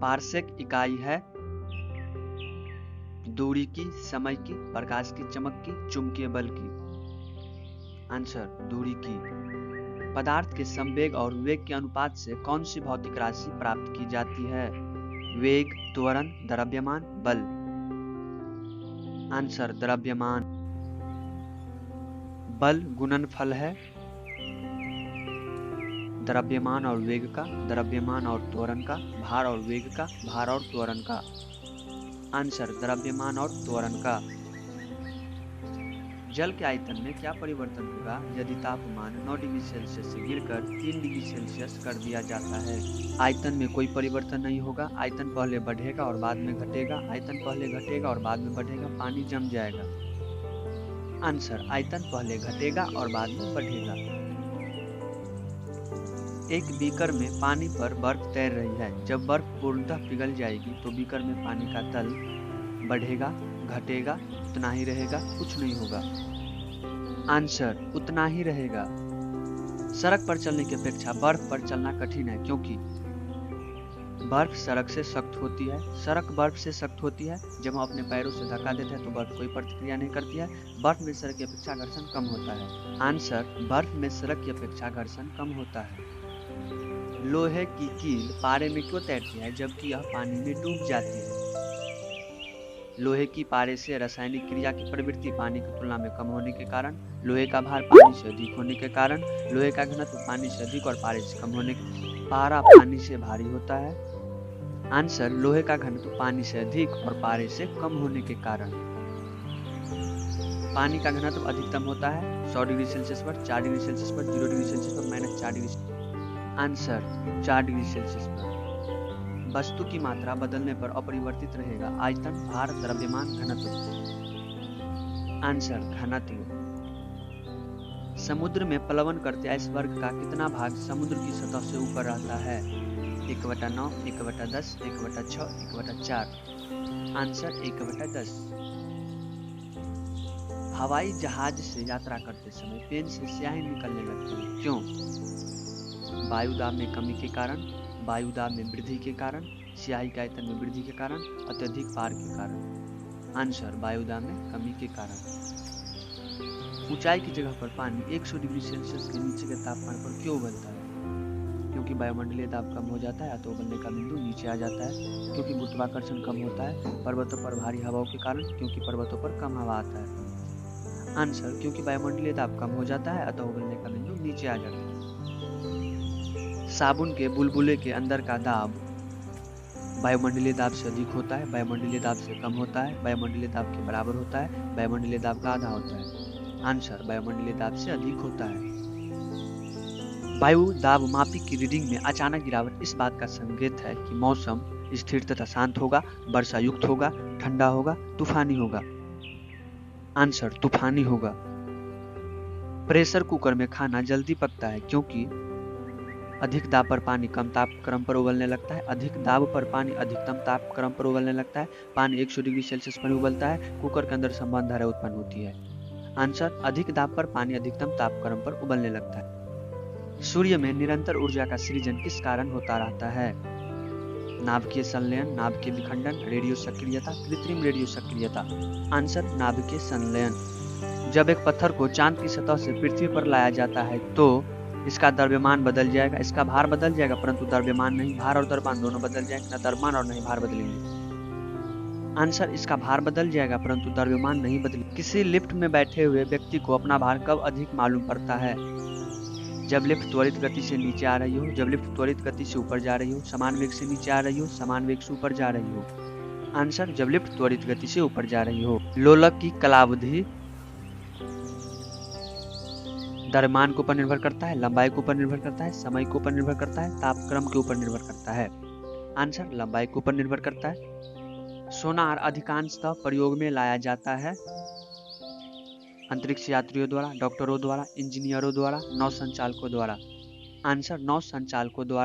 Parsec इकाई है दूरी की, समय की, प्रकाश की चमक की, चुंबकीय बल की। आंसर दूरी की। पदार्थ के संवेग और वेग के अनुपात से कौन सी भौतिक राशि प्राप्त की जाती है? वेग, त्वरण, द्रव्यमान, बल। आंसर द्रव्यमान। बल गुणनफल है द्रव्यमान और वेग का, द्रव्यमान और त्वरण का, भार और वेग का, भार और त्वरण का। आंसर द्रव्यमान और त्वरण का। जल के आयतन में क्या परिवर्तन होगा यदि तापमान 9 डिग्री सेल्सियस से गिरकर 3 डिग्री सेल्सियस कर दिया जाता है? आयतन में कोई परिवर्तन नहीं होगा। आयतन पहले बढ़ेगा और बाद में घटेगा। आयतन पहले घटेगा और बाद में बढ़ेगा। पानी जम जाएगा। आंसर आयतन पहले घटेगा और बाद में बढ़ेगा। एक बीकर में पानी पर बर्फ तैर रही है। जब बर्फ पूर्णतः पिघल जाएगी तो बीकर में पानी का तल बढ़ेगा, घटेगा, उतना ही रहेगा, कुछ नहीं होगा। आंसर उतना ही रहेगा। सड़क पर चलने की अपेक्षा बर्फ पर चलना कठिन है क्योंकि बर्फ सड़क से सख्त होती है। सड़क बर्फ से सख्त होती है। जब हम अपने पैरों से धक्का देते हैं तो बर्फ कोई प्रतिक्रिया नहीं करती है। बर्फ में सड़क की अपेक्षा घर्षण कम होता है। आंसर बर्फ में सड़क की अपेक्षा घर्षण कम होता है। लोहे की कील पारे में क्यों तैरती है जबकि यह पानी में डूब जाती है? लोहे की पारे से रासायनिक क्रिया की प्रवृत्ति पानी की तुलना में कम होने के कारण, लोहे का भार पानी से अधिक होने के कारण, लोहे का घनत्व पानी से अधिक और पारे से कम होने के पारा पानी से भारी होता है। आंसर लोहे का घनत्व पानी से अधिक और पारे से कम होने के कारण। पानी का घनत्व अधिकतम होता है 100 डिग्री सेल्सियस पर, 4 डिग्री सेल्सियस पर, 0 डिग्री सेल्सियस पर, -4 डिग्री। आंसर 4 डिग्री सेल्सियस पर। वस्तु की मात्रा बदलने पर अपरिवर्तित रहेगा। आयतन, भार, द्रव्यमान, घनत्व। आंसर घनत्व। समुद्र में प्लवन करते आइसबर्ग का कितना भाग समुद्र की सतह से ऊपर रहता है? 1/9, 1/10, 1/6, 1/4। आंसर 1/10। हवाई जहाज से यात्रा करते समय पेन से स्याही निकलने लगती है, क्यों? वायुदाब में कमी के कारण, वायुदाब में वृद्धि के कारण, स्याही के आयतन में वृद्धि के कारण, अत्यधिक पार के कारण। आंसर वायुदाब में कमी के कारण। ऊंचाई की जगह पर पानी 100 डिग्री सेल्सियस के नीचे के तापमान पर क्यों उबलता है? क्योंकि वायुमंडलीय दाब कम हो जाता है तो उबलने का बिंदु नीचे आ जाता है। क्योंकि गुरुत्वाकर्षण कम होता है। पर्वतों पर भारी हवाओं के कारण, क्योंकि पर्वतों पर कम हवा आता है। आंसर क्योंकि वायुमंडलीय दाब कम हो जाता है अतः उबलने का बिंदु नीचे आ जाता है। साबुन के बुलबुले के अंदर का दाब वायुमंडलीय दाब से अधिक होता है, वायुमंडलीय दाब से कम होता है, वायुमंडलीय दाब के बराबर होता है, वायुमंडलीय दाब का आधा होता है। आंसर वायुमंडलीय दाब से अधिक होता है। वायु दाब मापी की रीडिंग में अचानक गिरावट इस बात का संकेत है कि मौसम स्थिर तथा शांत होगा, वर्षा युक्त होगा, ठंडा होगा, तूफानी होगा। आंसर तूफानी होगा। प्रेशर कुकर में खाना जल्दी पकता है क्योंकि अधिक दाब पर पानी कम तापक्रम पर उबलने लगता है। अधिक दाब पर पानी अधिकतम तापक्रम पर उबलने लगता है। पानी 100 डिग्री सेल्सियस पर उबलता है। कुकर के अंदर समान धारा उत्पन्न होती है। आंसर अधिक दाब पर पानी अधिकतम तापक्रम पर उबलने लगता है। सूर्य में निरंतर ऊर्जा का सृजन किस कारण होता रहता है? नाभिकीय संलयन, नाभिकीय विखंडन, रेडियो सक्रियता, कृत्रिम रेडियो सक्रियता। आंसर नाभिकीय संलयन। जब एक पत्थर को चांद की सतह से पृथ्वी पर लाया जाता है तो इसका द्रव्यमान बदल जाएगा, इसका भार बदल जाएगा, परंतु द्रव्यमान नहीं। भार और द्रव्यमान दोनों बदल जाएंगे, न द्रव्यमान और नहीं भार बदलेंगे। आंसर इसका भार बदल जाएगा परंतु द्रव्यमान नहीं बदलेगा। किसी लिफ्ट में बैठे हुए व्यक्ति को अपना भार कब अधिक मालूम पड़ता है? जब लिफ्ट त्वरित गति से नीचे आ रही हो, जब लिफ्ट त्वरित गति से ऊपर जा रही हो, समान वेग से नीचे आ रही हो, समान वेग से ऊपर जा रही हो। आंसर जब लिफ्ट त्वरित गति से ऊपर जा रही हो। लोलक की कालावधि द्रव्यमान के ऊपर निर्भर करता है, लंबाई के ऊपर निर्भर करता है, समय के ऊपर निर्भर करता है, तापक्रम के ऊपर निर्भर करता है। आंसर लंबाई के ऊपर निर्भर करता है। सोनार अधिकांशतः प्रयोग में लाया जाता है अंतरिक्ष यात्रियों द्वारा, डॉक्टरों द्वारा, इंजीनियरों द्वारा, नौ संचालकों द्वारा। आंसर नौ संचालकों द्वारा।